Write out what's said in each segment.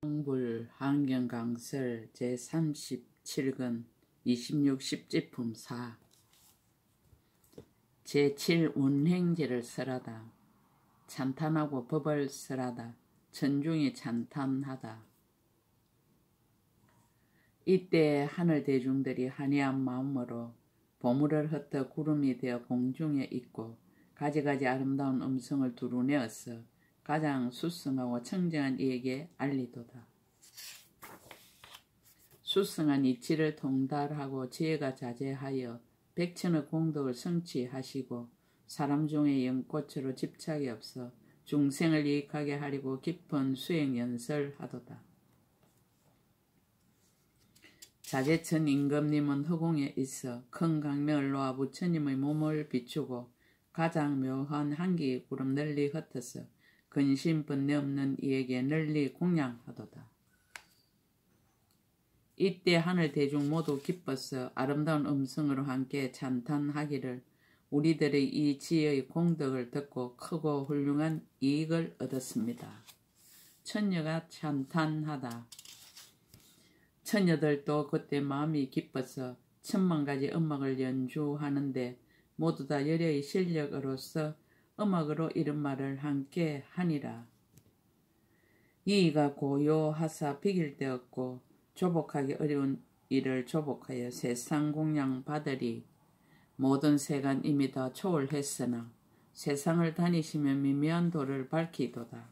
성불 환경강설 제37권 26 십지품 4 제7 운행제를 설하다. 찬탄하고 법을 설하다. 천중이 찬탄하다. 이때 하늘 대중들이 한이한 마음으로 보물을 흩어 구름이 되어 공중에 있고 가지가지 아름다운 음성을 두루내어서 가장 수승하고 청정한 이에게 알리도다. 수승한 이치를 통달하고 지혜가 자제하여 백천의 공덕을 성취하시고 사람 중에 연꽃으로 집착이 없어 중생을 이익하게 하려고 깊은 수행연설하도다. 자제천 임금님은 허공에 있어 큰 강명을 놓아 부처님의 몸을 비추고 가장 묘한 한기 구름 널리 흩어서 근심 번뇌 없는 이에게 널리 공양하도다. 이때 하늘 대중 모두 기뻐서 아름다운 음성으로 함께 찬탄하기를 우리들의 이 지혜의 공덕을 듣고 크고 훌륭한 이익을 얻었습니다. 천녀가 찬탄하다. 천녀들도 그때 마음이 기뻐서 천만 가지 음악을 연주하는데 모두 다 여려의 실력으로서 음악으로 이런 말을 함께 하니라. 이의가 고요하사 비길 데 없고 조복하기 어려운 일을 조복하여 세상 공양 받으리. 모든 세간 이미 다 초월했으나 세상을 다니시며 미묘한 도를 밝히도다.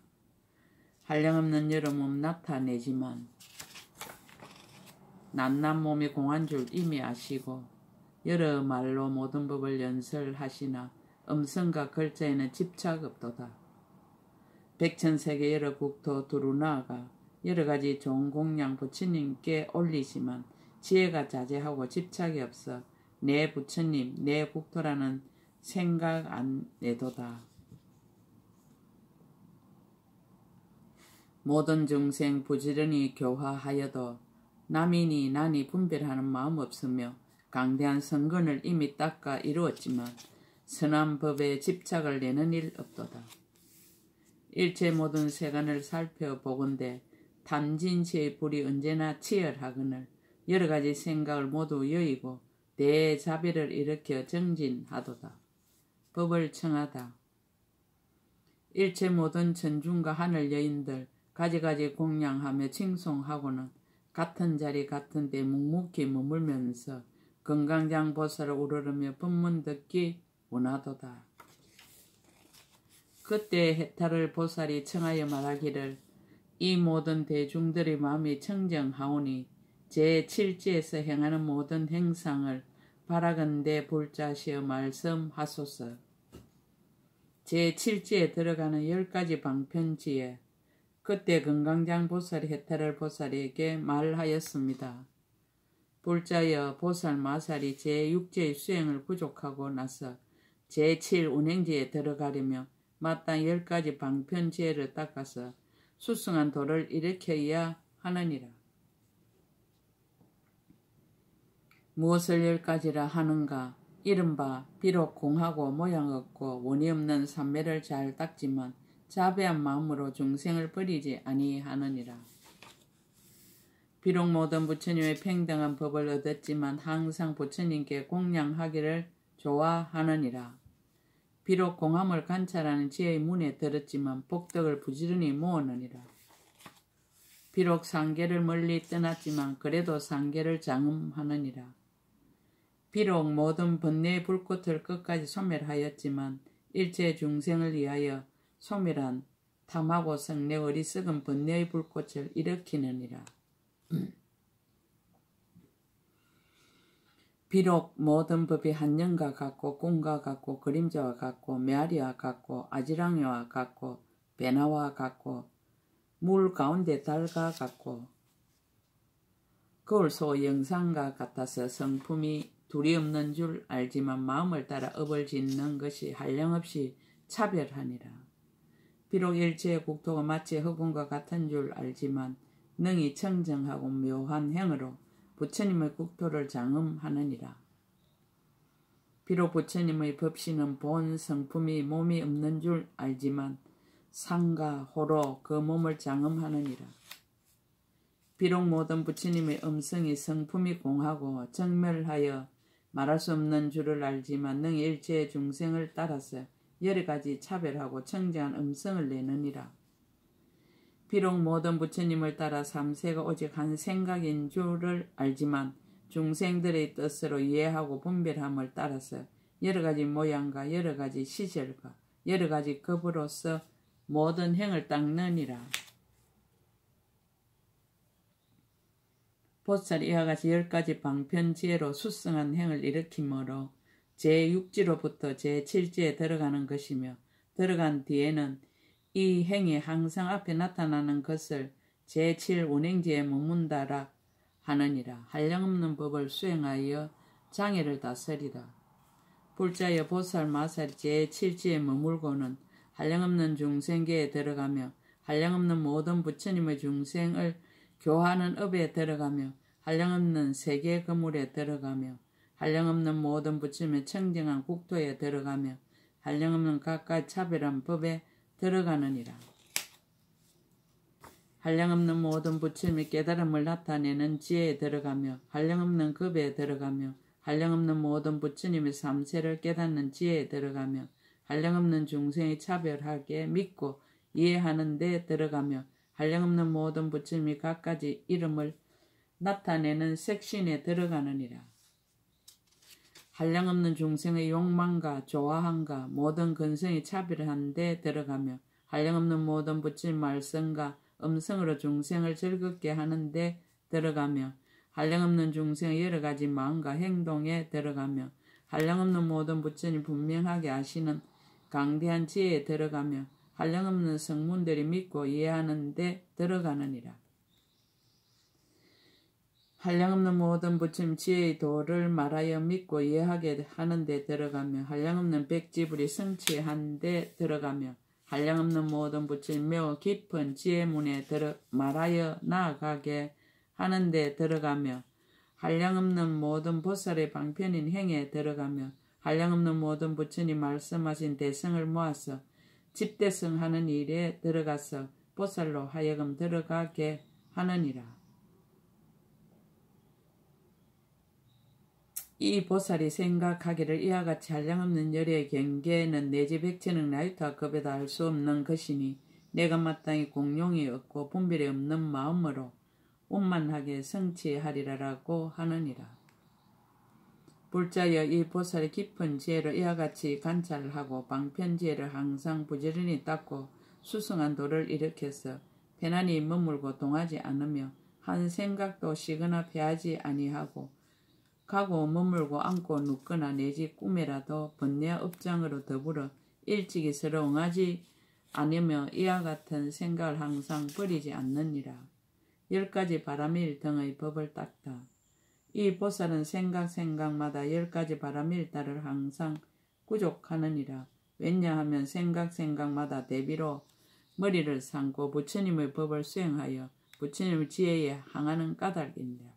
한량없는 여러 몸 나타내지만 낱낱 몸이 공한 줄 이미 아시고 여러 말로 모든 법을 연설하시나 음성과 글자에는 집착 없도다. 백천세계 여러 국토 두루 나아가 여러가지 좋은 공양 부처님께 올리지만 지혜가 자제하고 집착이 없어 내 부처님, 내 국토라는 생각 안 내도다. 모든 중생 부지런히 교화하여도 남이니 나니 분별하는 마음 없으며 강대한 성근을 이미 닦아 이루었지만 선한 법에 집착을 내는 일 없도다. 일체 모든 세간을 살펴보건대 탐진치의 불이 언제나 치열하거늘 여러가지 생각을 모두 여의고 대자비를 일으켜 정진하도다. 법을 청하다. 일체 모든 천중과 하늘 여인들 가지가지 공양하며 칭송하고는 같은 자리 같은 데 묵묵히 머물면서 건강장 보살을 우러르며 법문 듣기 원하도다. 그때 해탈을 보살이 청하여 말하기를 이 모든 대중들의 마음이 청정하오니 제7지에서 행하는 모든 행상을 바라건대 불자시어 말씀하소서. 제7지에 들어가는 10가지 방편지에 그때 건강장 보살이 해탈을 보살에게 말하였습니다. 불자여 보살 마살이 제6지의 수행을 부족하고 나서 제7 운행지에 들어가려며 마땅 10가지 방편지혜를 닦아서 수승한 도를 일으켜야 하느니라. 무엇을 10가지라 하는가? 이른바 비록 공하고 모양 없고 원이 없는 삼매를 잘 닦지만 자배한 마음으로 중생을 버리지 아니하느니라. 비록 모든 부처님의 평등한 법을 얻었지만 항상 부처님께 공양하기를 좋아하느니라. 비록 공함을 관찰하는 지혜의 문에 들었지만 복덕을 부지런히 모으느니라. 비록 상계를 멀리 떠났지만 그래도 상계를 장음하느니라. 비록 모든 번뇌의 불꽃을 끝까지 소멸하였지만 일체 중생을 위하여 소멸한 탐하고 성내 어리석은 번뇌의 불꽃을 일으키느니라. 비록 모든 법이 한영과 같고 꿈과 같고 그림자와 같고 메아리와 같고 아지랑이와 같고 배나와 같고 물 가운데 달과 같고 거울소 영상과 같아서 성품이 둘이 없는 줄 알지만 마음을 따라 업을 짓는 것이 한량없이 차별하니라. 비록 일체의 국토가 마치 허공과 같은 줄 알지만 능히 청정하고 묘한 행으로 부처님의 국토를 장음하느니라. 비록 부처님의 법신은 본 성품이 몸이 없는 줄 알지만 상가 호로 그 몸을 장음하느니라. 비록 모든 부처님의 음성이 성품이 공하고 정멸하여 말할 수 없는 줄을 알지만 능히 일체의 중생을 따라서 여러 가지 차별하고 청정한 음성을 내느니라. 비록 모든 부처님을 따라 삼세가 오직 한 생각인 줄을 알지만 중생들의 뜻으로 이해하고 분별함을 따라서 여러 가지 모양과 여러 가지 시절과 여러 가지 급으로서 모든 행을 닦느니라. 보살이 이와 같이 10가지 방편지혜로 수승한 행을 일으키므로 제6지로부터 제7지에 들어가는 것이며 들어간 뒤에는 이 행이 항상 앞에 나타나는 것을 제7 운행지에 머문다라 하느니라. 한량없는 법을 수행하여 장애를 다스리라. 불자여 보살 마살이 제7지에 머물고는 한량없는 중생계에 들어가며 한량없는 모든 부처님의 중생을 교하는 업에 들어가며 한량없는 세계 거물에 들어가며 한량없는 모든 부처님의 청정한 국토에 들어가며 한량없는 각각 차별한 법에 들어가느니라. 한량없는 모든 부처님의 깨달음을 나타내는 지혜에 들어가며 한량없는 급에 들어가며 한량없는 모든 부처님의 삼세를 깨닫는 지혜에 들어가며 한량없는 중생이 차별하게 믿고 이해하는 데 들어가며 한량없는 모든 부처님이 각가지 이름을 나타내는 색신에 들어가느니라. 한량없는 중생의 욕망과 좋아함과 모든 근성이 차별한 데 들어가며 한량없는 모든 부처님 말씀과 음성으로 중생을 즐겁게 하는 데 들어가며 한량없는 중생의 여러 가지 마음과 행동에 들어가며 한량없는 모든 부처님 분명하게 아시는 강대한 지혜에 들어가며 한량없는 성문들이 믿고 이해하는 데 들어가느니라. 한량없는 모든 부처님 지혜의 도를 말하여 믿고 이해하게 하는 데 들어가며 한량없는 백지불이 성취한 데 들어가며 한량없는 모든 부처님 매우 깊은 지혜문에 말하여 나아가게 하는 데 들어가며 한량없는 모든 보살의 방편인 행에 들어가며 한량없는 모든 부처님 말씀하신 대성을 모아서 집대성하는 일에 들어가서 보살로 하여금 들어가게 하느니라. 이 보살이 생각하기를 이와 같이 한량없는 열의 경계는 내지 백천억 나유타 급에다 할 수 없는 것이니 내가 마땅히 공용이 없고 분별이 없는 마음으로 원만하게 성취하리라라고 하느니라. 불자여 이 보살의 깊은 지혜를 이와 같이 관찰하고 방편지혜를 항상 부지런히 닦고 수승한 도를 일으켜서 편안히 머물고 동하지 않으며 한 생각도 쉬거나 패하지 아니하고 가고 머물고 앉고 눕거나 내지 꿈에라도 번뇌와 업장으로 더불어 일찍이 서로 응하지 않으며 이와 같은 생각을 항상 버리지 않느니라. 10가지 바라밀 등의 법을 닦다. 이 보살은 생각마다 10가지 바라밀다를 항상 구족하느니라. 왜냐하면 생각마다 대비로 머리를 삼고 부처님의 법을 수행하여 부처님의 지혜에 항하는 까닭입니다.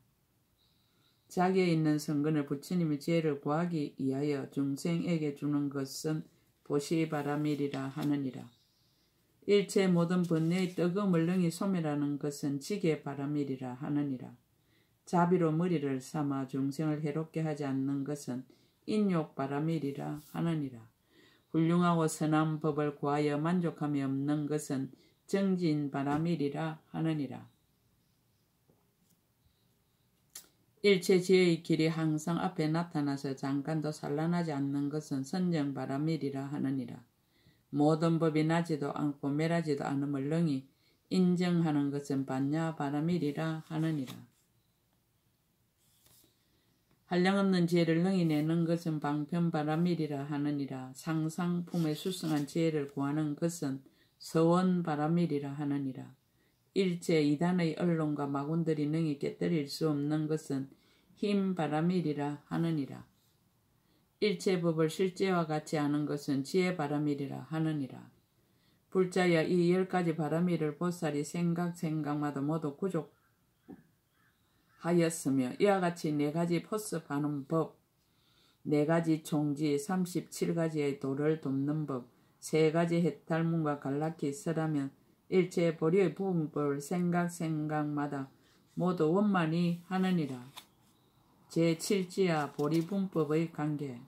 자기에 있는 성근을 부처님의 지혜를 구하기 위하여 중생에게 주는 것은 보시바라밀이라 하느니라. 일체 모든 번뇌의 뜨거움을 능히 소멸하는 것은 지게바라밀이라 하느니라. 자비로 머리를 삼아 중생을 해롭게 하지 않는 것은 인욕바라밀이라 하느니라. 훌륭하고 선한 법을 구하여 만족함이 없는 것은 정진바라밀이라 하느니라. 일체 지혜의 길이 항상 앞에 나타나서 잠깐도 산란하지 않는 것은 선정바라밀이라 하느니라. 모든 법이 나지도 않고 멸하지도 않음을 능히 인정하는 것은 반야바라밀이라 하느니라. 한량없는 지혜를 능히 내는 것은 방편바라밀이라 하느니라. 상상품에 수승한 지혜를 구하는 것은 서원바라밀이라 하느니라. 일체 이단의 언론과 마군들이 능히 깨뜨릴 수 없는 것은 힘바라밀이라 하느니라. 일체 법을 실제와 같이 아는 것은 지혜바라밀이라 하느니라. 불자여 이 10가지 바라밀을 보살이 생각마다 모두 구족하였으며 이와 같이 4가지 포습하는 법, 4가지 총지, 37가지의 도를 돕는 법, 3가지 해탈문과 갈라키 설하면 일체 보리의 부분법을 생각마다 모두 원만히 하느니라. 제7지하 보리분법의 관계.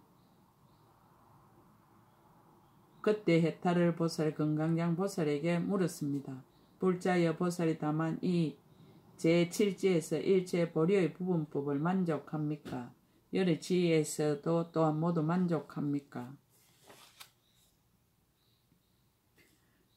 그때 해탈을 보살 금강장 보살에게 물었습니다. 불자여 보살이 다만 이 제7지에서 일체 보리의 부분법을 만족합니까? 여러 지에서도 또한 모두 만족합니까?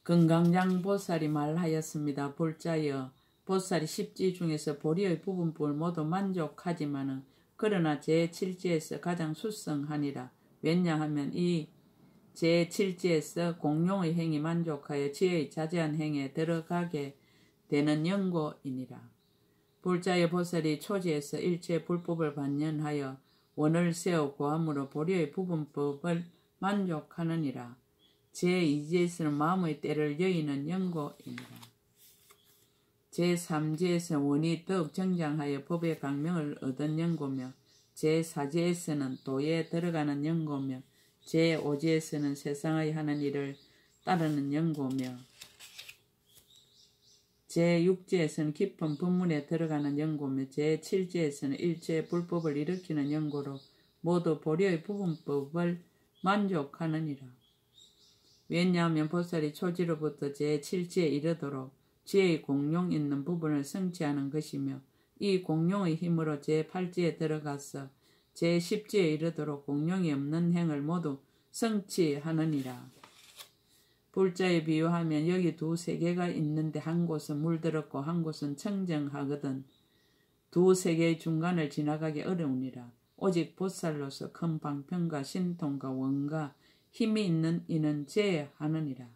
금강장 보살이 말하였습니다. 불자여 보살이 10지 중에서 보리의 부분법을 모두 만족하지만은 그러나 제7지에서 가장 수성하니라. 왜냐하면 이 제7지에서 공용의 행이 만족하여 지혜의 자제한 행에 들어가게 되는 연고이니라. 불자의 보살이 초지에서 일체 불법을 반연하여 원을 세워 고함으로 보리의 부분법을 만족하느니라. 제2지에서는 마음의 때를 여의는 연고이니라. 제3지에서는 원이 더욱 정장하여 법의 강명을 얻은 연고며 제4지에서는 도에 들어가는 연고며 제5지에서는 세상의 하는 일을 따르는 연고며 제6지에서는 깊은 법문에 들어가는 연고며 제7지에서는 일체 불법을 일으키는 연고로 모두 보리의 부분법을 만족하느니라. 왜냐하면 보살이 초지로부터 제7지에 이르도록 지혜의 공용 있는 부분을 성취하는 것이며 이 공용의 힘으로 제8지에 들어가서 제10지에 이르도록 공용이 없는 행을 모두 성취하느니라. 불자에 비유하면 여기 두 세계가 있는데 한 곳은 물들었고 한 곳은 청정하거든 두 세계의 중간을 지나가기 어려우니라. 오직 보살로서 큰 방편과 신통과 원과 힘이 있는 이는 제하느니라.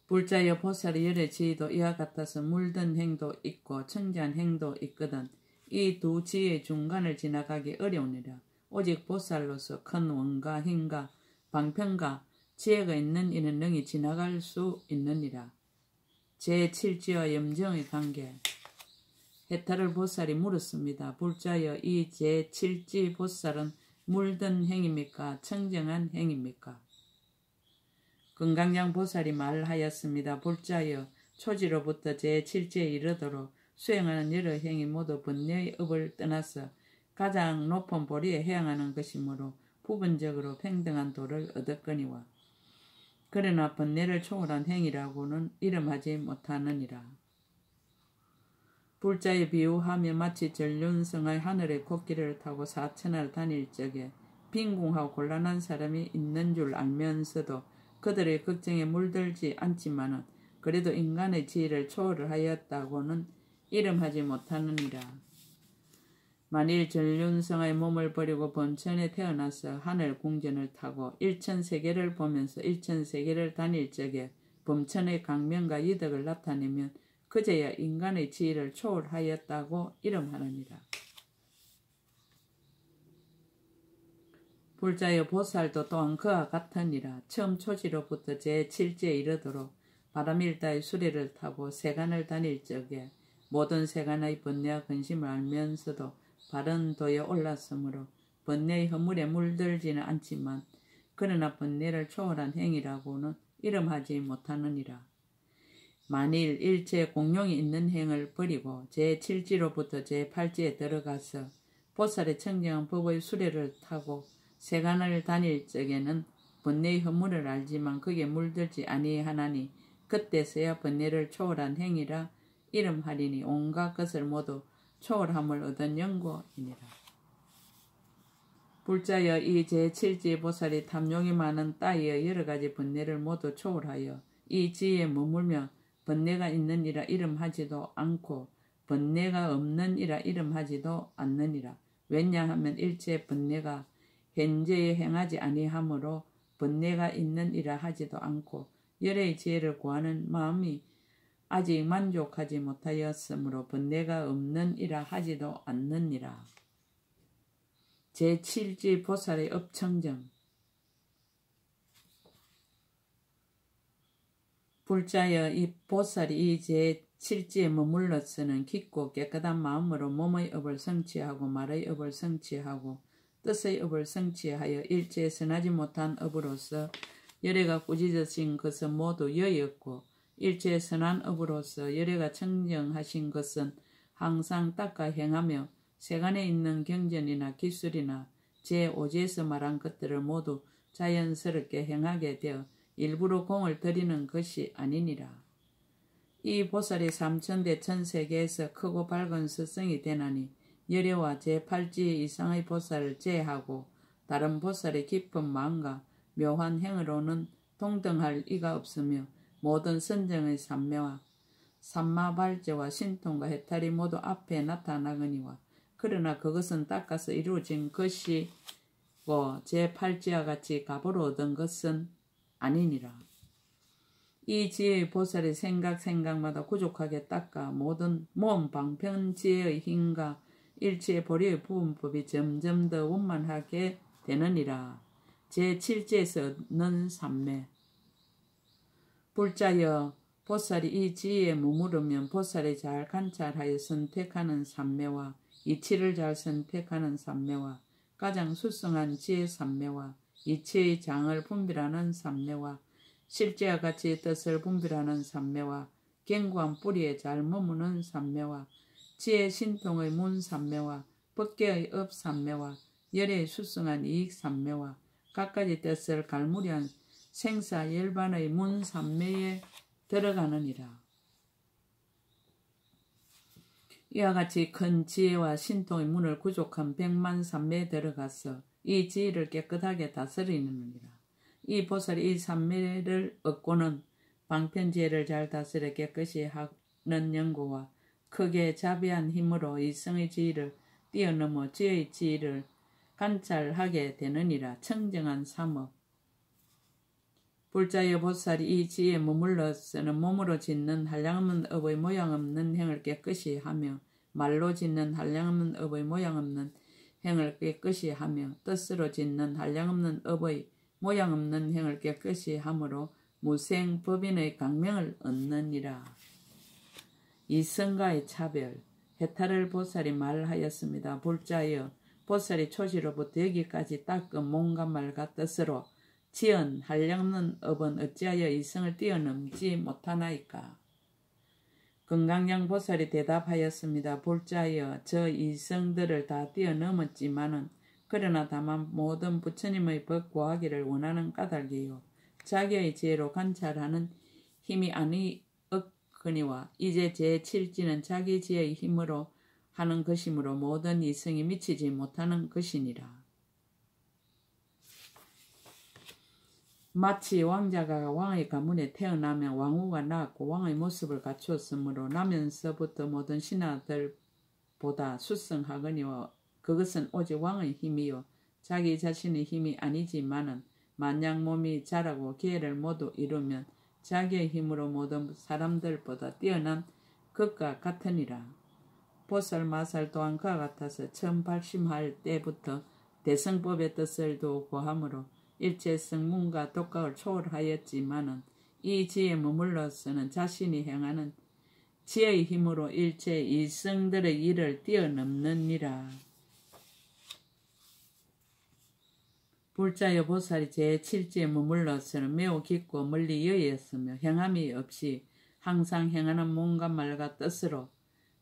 불자여 보살의 열의 지위도 이와 같아서 물든 행도 있고 청지한 행도 있거든 이 두 지의 중간을 지나가기 어려우니라. 오직 보살로서 큰 원과 힘과 방편과 지혜가 있는 이는 능히 지나갈 수 있느니라. 제7지와 염정의 관계. 해탈을 보살이 물었습니다. 불자여 이 제7지 보살은 물든 행입니까? 청정한 행입니까? 금강장 보살이 말하였습니다. 불자여 초지로부터 제7지에 이르도록 수행하는 여러 행이 모두 번뇌의 업을 떠나서 가장 높은 보리에 해양하는 것이므로 부분적으로 평등한 도를 얻었거니와 그러나 번뇌를 초월한 행이라고는 이름하지 못하느니라. 불자에 비유하며 마치 전륜성의 하늘의 코끼리를 타고 사천을 다닐 적에 빈궁하고 곤란한 사람이 있는 줄 알면서도 그들의 걱정에 물들지 않지만은 그래도 인간의 지혜를 초월을 하였다고는 이름하지 못하느니라. 만일 전륜성의 몸을 버리고 번천에 태어나서 하늘 궁전을 타고 일천세계를 보면서 일천세계를 다닐 적에 범천의 강명과 이덕을 나타내면 그제야 인간의 지혜를 초월하였다고 이름하느니라. 불자여 보살도 또한 그와 같으니라. 처음 초지로부터 제7지에 이르도록 바람일다의 수레를 타고 세간을 다닐 적에 모든 세간의 번뇌와 근심을 알면서도 바른 도에 올랐으므로 번뇌의 허물에 물들지는 않지만 그러나 번뇌를 초월한 행위라고는 이름하지 못하느니라. 만일 일체 공용이 있는 행을 버리고 제7지로부터 제8지에 들어가서 보살의 청정한 법의 수레를 타고 세간을 다닐 적에는 번뇌의 허물을 알지만 그게 물들지 아니하나니 그때서야 번뇌를 초월한 행위라 이름하리니 온갖 것을 모두 초월함을 얻은 연고이니라. 불자여 이 제7지 보살이 탐욕이 많은 따위의 여러가지 번뇌를 모두 초월하여 이 지에 머물며 번뇌가 있는 이라 이름하지도 않고 번뇌가 없는 이라 이름하지도 않느니라. 왜냐하면 일체 번뇌가 현재에 행하지 아니하므로 번뇌가 있는 이라 하지도 않고 열의 지혜를 구하는 마음이 아직 만족하지 못하였으므로 번뇌가 없는 이라 하지도 않느니라. 제7지 보살의 업청정. 불자여 이 보살이 이 제7지에 머물러서는 깊고 깨끗한 마음으로 몸의 업을 성취하고 말의 업을 성취하고 뜻의 업을 성취하여 일체에 선하지 못한 업으로서 열애가 꾸짖으신 것은 모두 여였고 일체 선한 업으로서 열애가 청정하신 것은 항상 닦아 행하며 세간에 있는 경전이나 기술이나 제5지에서 말한 것들을 모두 자연스럽게 행하게 되어 일부러 공을 들이는 것이 아니니라. 이 보살이 삼천대 천세계에서 크고 밝은 스승이 되나니 열애와 제8지 이상의 보살을 제하고 다른 보살의 깊은 마음과 묘한 행으로는 동등할 이가 없으며 모든 선정의 삼매와 삼마발제와 신통과 해탈이 모두 앞에 나타나거니와 그러나 그것은 닦아서 이루어진 것이고 제8지와 같이 값으로 얻은 것은 아니니라. 이 지혜의 보살이 생각마다 부족하게 닦아 모든 모험 방편 지혜의 힘과 일체의 보리의 부분법이 점점 더 원만하게 되느니라. 제7지에서는 삼매. 불자여 보살이 이 지혜에 머무르면 보살이 잘 관찰하여 선택하는 삼매와 이치를 잘 선택하는 삼매와 가장 수승한 지혜 삼매와 이치의 장을 분별하는 삼매와 실제와 같이 뜻을 분별하는 삼매와 견고한 뿌리에 잘 머무는 삼매와 지혜 신통의 문 삼매와 법계의 업 삼매와 열애의 수승한 이익 삼매와 갖가지 뜻을 갈무리한 생사 열반의 문 삼매에 들어가느니라. 이와 같이 큰 지혜와 신통의 문을 구족한 100만 삼매에 들어가서 이 지혜를 깨끗하게 다스리느니라. 이 보살이 이 삼매를 얻고는 방편지혜를 잘 다스려 깨끗이 하는 연구와 크게 자비한 힘으로 이성의 지혜를 뛰어넘어 지혜의 지혜를 관찰하게 되느니라. 청정한 삼업. 불자여 보살이 이 지혜에 머물러서는 몸으로 짓는 한량없는 업의 모양없는 행을 깨끗이 하며 말로 짓는 한량없는 업의 모양없는 행을 깨끗이 하며 뜻으로 짓는 한량없는 업의 모양없는 행을 깨끗이 함으로 무생 법인의 강명을 얻느니라. 이성과의 차별. 해탈을 보살이 말하였습니다. 불자여 보살이 초시로부터 여기까지 닦은 몸과 말과 뜻으로 지은 한량없는 업은 어찌하여 이성을 뛰어넘지 못하나이까. 금강양 보살이 대답하였습니다. 불자여 저 이성들을 다 뛰어넘었지만은 그러나 다만 모든 부처님의 법 구하기를 원하는 까닭이요 자기의 지혜로 관찰하는 힘이 아니었거니와 이제 제7지는 자기 지혜의 힘으로 하는 것이므로 모든 이성이 미치지 못하는 것이니라. 마치 왕자가 왕의 가문에 태어나면 왕후가 낳았고 왕의 모습을 갖추었으므로 나면서부터 모든 신하들보다 수성하거니와 그것은 오직 왕의 힘이요 자기 자신의 힘이 아니지만은 만약 몸이 자라고 기회를 모두 이루면 자기의 힘으로 모든 사람들보다 뛰어난 것과 같으니라. 보살 마살 또한 그와 같아서 처음 발심할 때부터 대성법의 뜻을 두고 함으로 일체 성문과 독각을 초월하였지만은 이 지혜에 머물러서는 자신이 행하는 지혜의 힘으로 일체 이성들의 일을 뛰어넘느니라. 불자여 보살이 제7지에 머물러서는 매우 깊고 멀리 여였으며 행함이 없이 항상 행하는 몸과 말과 뜻으로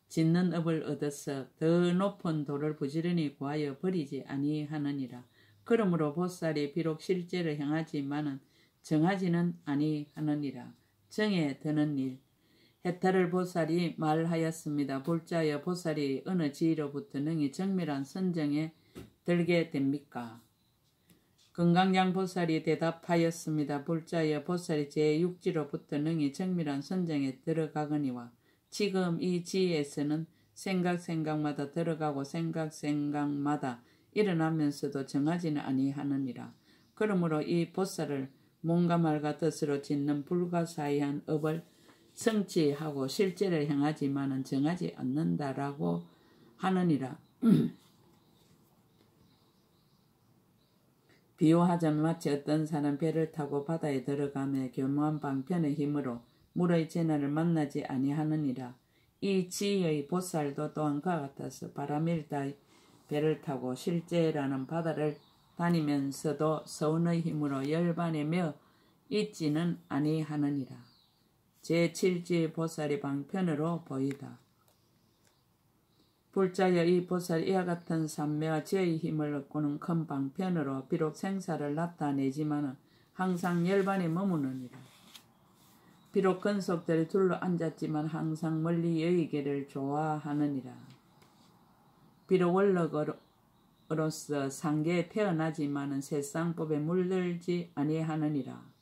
짓는 업을 얻어서 더 높은 도를 부지런히 구하여 버리지 아니하느니라. 그러므로 보살이 비록 실제를 행하지만은 정하지는 아니하느니라. 정에 드는 일. 해탈을 보살이 말하였습니다. 불자여 보살이 어느 지위로부터 능히 정밀한 선정에 들게 됩니까? 금강양 보살이 대답하였습니다. 불자여 보살이 제6지로부터 능히 정밀한 선정에 들어가거니와 지금 이 지혜에서는 생각마다 들어가고 생각마다 일어나면서도 정하지는 아니하느니라. 그러므로 이 보살을 몸과 말과 뜻으로 짓는 불가사의한 업을 성취하고 실제를 행하지만은 정하지 않는다라고 하느니라. 비유하자면 마치 어떤 사람 배를 타고 바다에 들어가며 교묘한 방편의 힘으로 물의 재난을 만나지 아니하느니라. 이 지혜의 보살도 또한 그와 같아서 바람일다의 배를 타고 실제라는 바다를 다니면서도 서운의 힘으로 열반에 매어 있지는 아니하느니라. 제7지의 보살이 방편으로 보이다. 불자여 이 보살 이와 같은 삼매와 지혜의 힘을 얻고는 큰 방편으로 비록 생사를 나타내지만 항상 열반에 머무느니라. 비록 근속들이 둘러 앉았지만 항상 멀리 여의기를 좋아하느니라. 비록 원력으로서 상계에 태어나지만 세상법에 물들지 아니하느니라.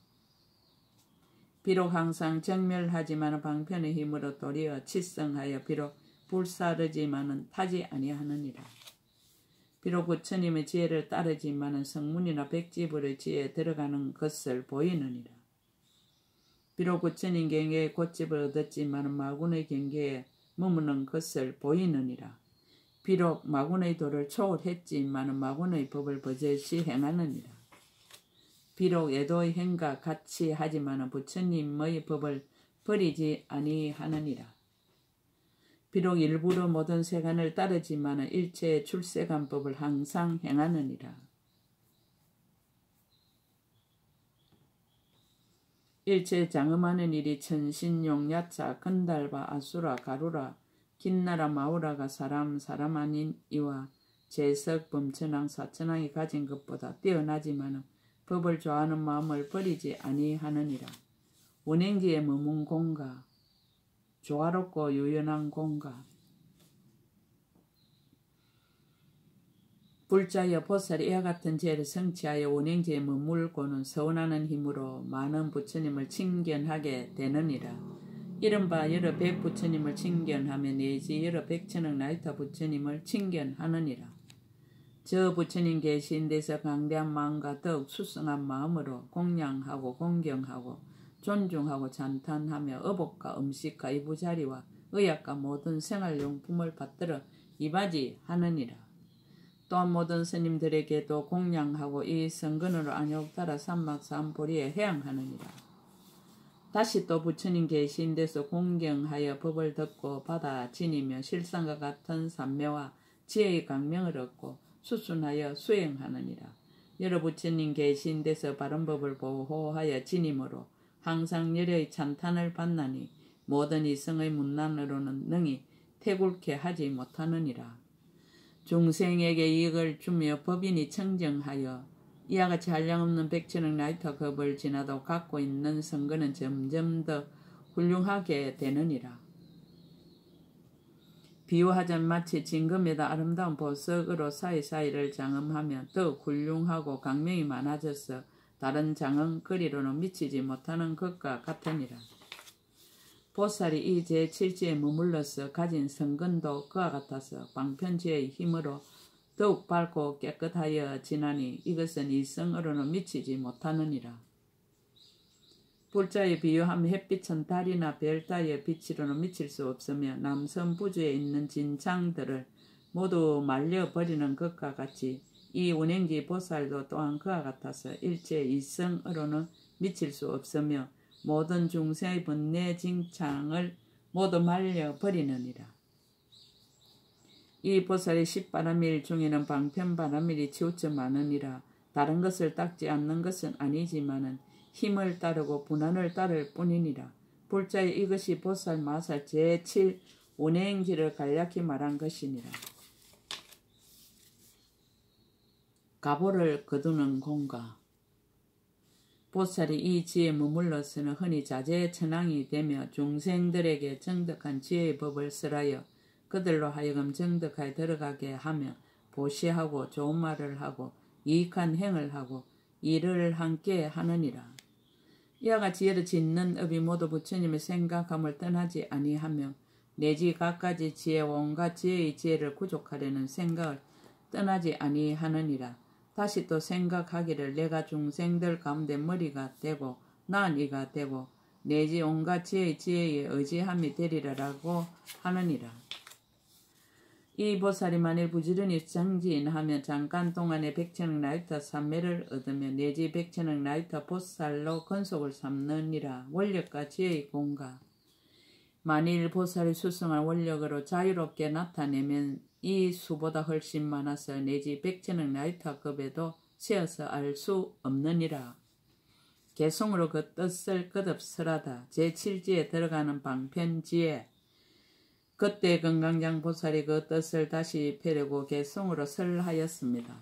비록 항상 정멸하지만 방편의 힘으로 도리어 치성하여 비록 불사르지만은 타지 아니하느니라. 비록 부처님의 지혜를 따르지만은 성문이나 백지불의 지혜에 들어가는 것을 보이느니라. 비록 부처님 경계에 곧집을 얻었지만은 마군의 경계에 머무는 것을 보이느니라. 비록 마군의 도를 초월했지만은 마군의 법을 버젓이 행하느니라. 비록 애도의 행과 같이 하지만은 부처님의 법을 버리지 아니하느니라. 비록 일부러 모든 세간을 따르지만은 일체의 출세간법을 항상 행하느니라. 일체 장엄하는 일이 천신용, 야차, 건달바, 아수라, 가루라, 긴나라, 마우라가 사람 아닌 이와 재석, 범천왕, 사천왕이 가진 것보다 뛰어나지만은 법을 좋아하는 마음을 버리지 아니하느니라. 원행지에 머문 공가, 조화롭고 유연한 공가. 불자여 보살이 이와 같은 지혜를 성취하여 원행지에 머물고는 서운하는 힘으로 많은 부처님을 칭견하게 되느니라. 이른바 여러 백 부처님을 칭견하며 내지 여러 백천억 나이타 부처님을 칭견하느니라. 저 부처님 계신 데서 강대한 마음과 더욱 수승한 마음으로 공양하고 공경하고 존중하고 찬탄하며 어복과 음식과 이부자리와 의약과 모든 생활용품을 받들어 이바지하느니라. 또한 모든 스님들에게도 공양하고 이 성근으로 안욕따라 삼막삼보리에 해양하느니라. 다시 또 부처님 계신 데서 공경하여 법을 듣고 받아 지니며 실상과 같은 삼매와 지혜의 강명을 얻고 수순하여 수행하느니라. 여러 부처님 계신 데서 바른 법을 보호하여 지님으로 항상 열의 찬탄을 받나니 모든 이성의 문난으로는 능히 태굴케 하지 못하느니라. 중생에게 이익을 주며 법인이 청정하여 이와 같이 한량없는 백천억 나이터 겁을 지나도 갖고 있는 성근은 점점 더 훌륭하게 되느니라. 비유하자면 마치 진금에다 아름다운 보석으로 사이사이를 장엄하면 더욱 훌륭하고 강명이 많아져서 다른 장엄거리로는 미치지 못하는 것과 같으니라. 보살이 이 제7지에 머물러서 가진 성근도 그와 같아서 방편지의 힘으로 더욱 밝고 깨끗하여 지나니 이것은 이성으로는 미치지 못하느니라. 불자에 비유하면 햇빛은 달이나 별 따위의 빛으로는 미칠 수 없으며 남선부주에 있는 진창들을 모두 말려버리는 것과 같이 이 운행지 보살도 또한 그와 같아서 일체 이성으로는 미칠 수 없으며 모든 중생의 번뇌 징창을 모두 말려버리느니라. 이 보살의 10바람일 중에는 방편바람일이 치우쳐 많으니라. 다른 것을 닦지 않는 것은 아니지만은 힘을 따르고 분한을 따를 뿐이니라. 불자의 이것이 보살 마살 제7 운행지를 간략히 말한 것이니라. 가보를 거두는 공가. 보살이 이 지혜에 머물러서는 흔히 자제천왕이 되며 중생들에게 정덕한 지혜의 법을 설하여 그들로 하여금 정덕하에 들어가게 하며 보시하고 좋은 말을 하고 이익한 행을 하고 일을 함께 하느니라. 이와 같이 여러 짓는 업이 모두 부처님의 생각함을 떠나지 아니하며 내지 갖가지 지혜와 온갖 지혜의 지혜를 구족하려는 생각을 떠나지 아니하느니라. 다시 또 생각하기를 내가 중생들 가운데 머리가 되고 난 이가 되고 내지 온갖 지혜의 지혜에 의지함이 되리라라고 하느니라. 이 보살이 만일 부지런히 정진하면 잠깐 동안에 백천억 나이터 삼매를 얻으며 내지 백천억 나이터 보살로 건속을 삼느니라. 원력과 지혜의 공가. 만일 보살이 수승한 원력으로 자유롭게 나타내면 이 수보다 훨씬 많아서 내지 백천억 나이터 급에도 세어서 알 수 없느니라. 개송으로 그 뜻을 거듭설하다. 제7지에 들어가는 방편지에 그때 금강장 보살이 그 뜻을 다시 펴려고 개송으로 설하였습니다.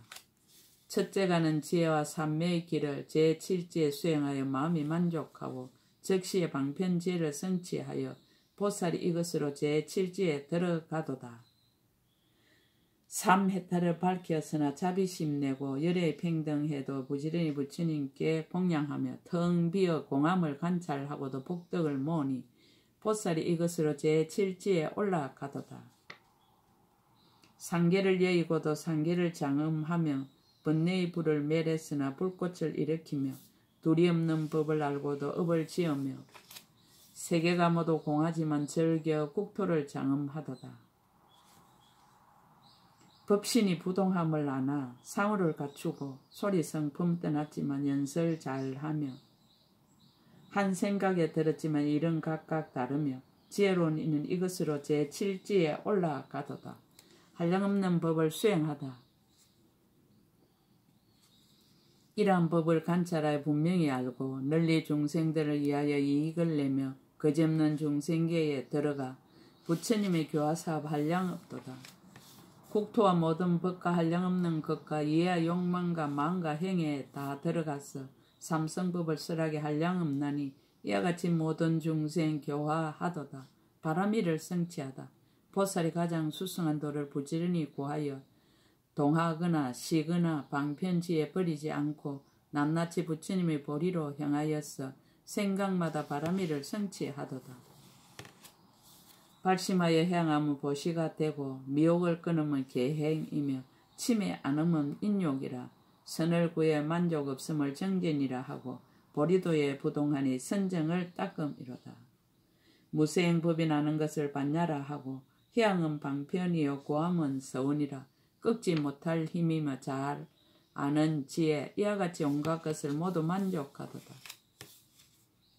첫째가는 지혜와 삼매의 길을 제7지에 수행하여 마음이 만족하고 즉시의 방편지혜를 성취하여 보살이 이것으로 제7지에 들어가도다. 삼해탈을 밝혔으나 자비심 내고 열애 평등해도 부지런히 부처님께供養하며 텅 비어 공함을 관찰하고도 복덕을 모으니 보살이 이것으로 제7지에 올라가도다. 상계를 여의고도 상계를 장음하며 번뇌의 불을 멸했으나 불꽃을 일으키며 둘이 없는 법을 알고도 업을 지으며 세계가 모두 공하지만 즐겨 국토를 장음하도다. 법신이 부동함을 아나 상호를 갖추고 소리성품 떠났지만 연설 잘하며 한 생각에 들었지만 일은 각각 다르며 지혜로운 이는 이것으로 제7지에 올라가도다. 한량없는 법을 수행하다. 이러한 법을 관찰하여 분명히 알고 널리 중생들을 위하여 이익을 내며 거짓없는 중생계에 들어가 부처님의 교화사업 한량없도다. 국토와 모든 법과 한량없는 것과 이해와 욕망과 마음과 행에 다 들어가서 삼성법을 설하게 한량없나니 이와 같이 모든 중생 교화하도다. 바람이를 성취하다. 보살이 가장 수승한 도를 부지런히 구하여 동하거나 쉬거나 방편지에 버리지 않고 낱낱이 부처님의 보리로 향하여서 생각마다 바람이를 성취하도다. 발심하여 향하면 보시가 되고 미혹을 끊으면 계행이며 침해 안으면 인욕이라 선을 구해 만족 없음을 정견이라 하고 보리도에 부동하니 선정을 닦음이로다. 무생법이 나는 것을 봤냐라 하고 향은 방편이요 고함은 서운이라 꺾지 못할 힘이며 잘 아는 지혜 이와 같이 온갖 것을 모두 만족하도다.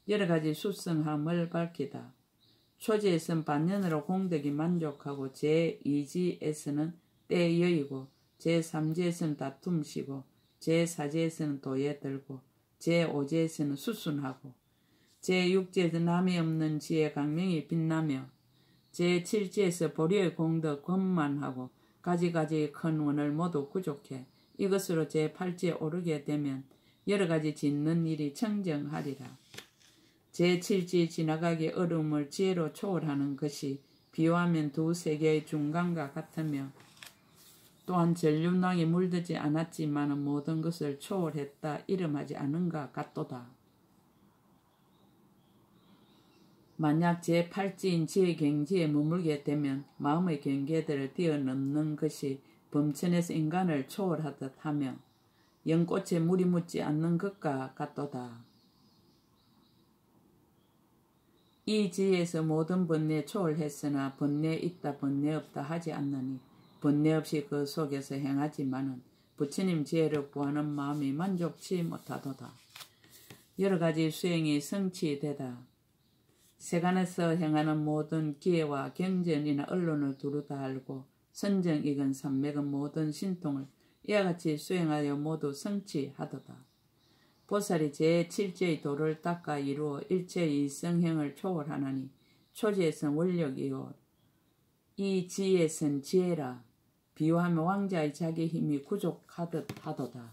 여러 가지 수성함을 밝히다. 초지에서는 반년으로 공덕이 만족하고 제2지에서는 때여이고 제3지에서는 다툼시고 제4지에서는 도에 들고 제5지에서는 수순하고 제6지에서 남이 없는 지혜 강명이 빛나며 제7지에서 보리의 공덕 권만하고 가지가지 큰 원을 모두 구족해 이것으로 제8지에 오르게 되면 여러 가지 짓는 일이 청정하리라. 제7지 지나가기 어려움을 지혜로 초월하는 것이 비유하면 두 세계의 중간과 같으며 또한 전륜왕이 물들지 않았지만 모든 것을 초월했다 이름하지 않은가 같도다. 만약 제8지인 지혜 경지에 머물게 되면 마음의 경계들을 뛰어넘는 것이 범천에서 인간을 초월하듯 하며 연꽃에 물이 묻지 않는 것과 같도다. 이 지혜에서 모든 번뇌 초월했으나 번뇌 있다 번뇌 없다 하지 않느니 번뇌 없이 그 속에서 행하지만은 부처님 지혜를 구하는 마음이 만족치 못하도다. 여러 가지 수행이 성취되다. 세간에서 행하는 모든 기회와 경전이나 언론을 두루 다 알고 선정이건 산맥은 모든 신통을 이와 같이 수행하여 모두 성취하도다. 보살이 제7지의 도를 닦아 이루어 일체의 이성행을 초월하나니 초지에선 원력이요 이 지혜선 지혜라 비유하며 왕자의 자기 힘이 구족하듯 하도다.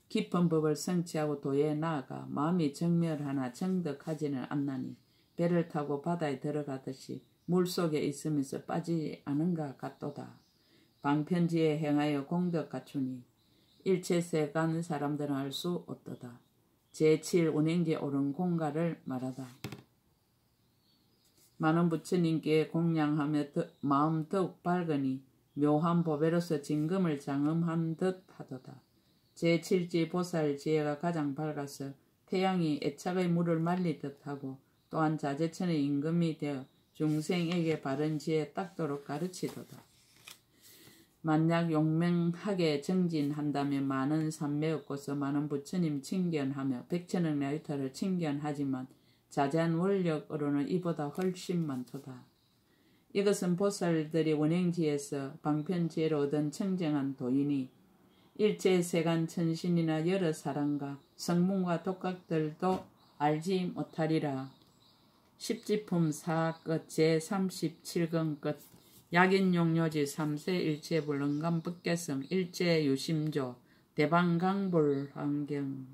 깊은 법을 성취하고 도에 나아가 마음이 정멸하나 정덕하지는 않나니 배를 타고 바다에 들어가듯이 물속에 있으면서 빠지지 않은가 같도다. 방편지에 행하여 공덕 갖추니 일체세 가는 사람들은 알 수 없도다. 제7 운행지에 오른 공가를 말하다. 많은 부처님께 공양하며 마음 더욱 밝으니 묘한 보배로서 진금을 장음한 듯 하도다. 제7지 보살 지혜가 가장 밝아서 태양이 애착의 물을 말리듯 하고 또한 자재천의 임금이 되어 중생에게 바른 지혜 닦도록 가르치도다. 만약 용맹하게 정진한다면 많은 삼매 없고서 많은 부처님 칭견하며 백천억 나이터를 칭견하지만 자세한 원력으로는 이보다 훨씬 많도다. 이것은 보살들이 원행지에서 방편지혜로 얻은 청정한 도이니 일체 세간 천신이나 여러 사람과 성분과 독각들도 알지 못하리라. 십지품 4끝 제37권 끝 약인용료지 3세 일체 불능감 법계성 일제 유심조 대방강불환경